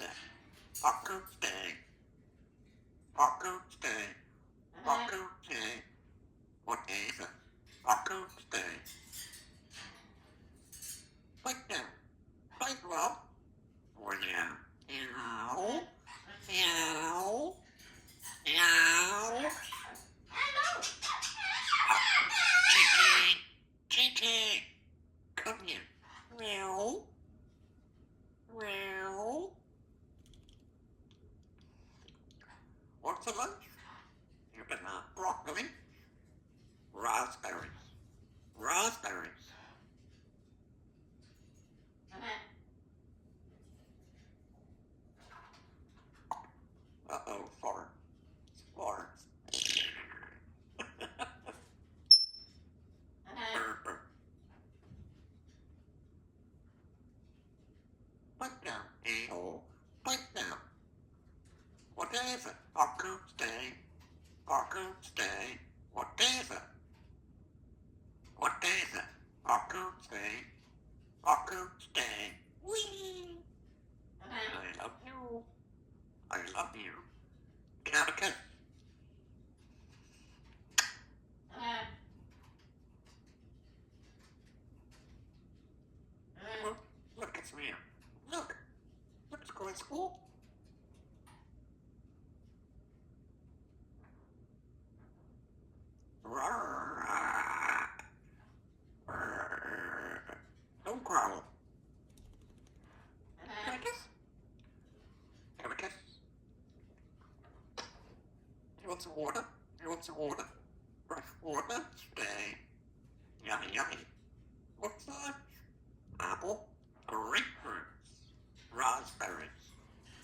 it? Taco steak. Taco steak. Taco steak. What is it? Taco steak. Click them. Click well. Oh yeah. Meow. Meow. Meow. Gigi. Come here. Meow. Meow. What's for lunch? You can have broccoli, raspberries, raspberries. Uh-oh, fart. Fart. Put down, a-hole. Put down. What is it? Taco steak. Taco steak. What is it? What is it? Taco steak. Taco steak. Whee! I love you. I love you. Can I have a kiss? Look, it's me. Look. Let's go to school. Don't growl. Can I kiss? Can I have a kiss? You want some water? You want some water? Fresh water? Stay. Yummy, yummy. What's that? Apple? Grapefruits. Raspberries.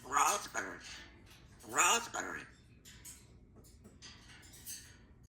Raspberries. Raspberries.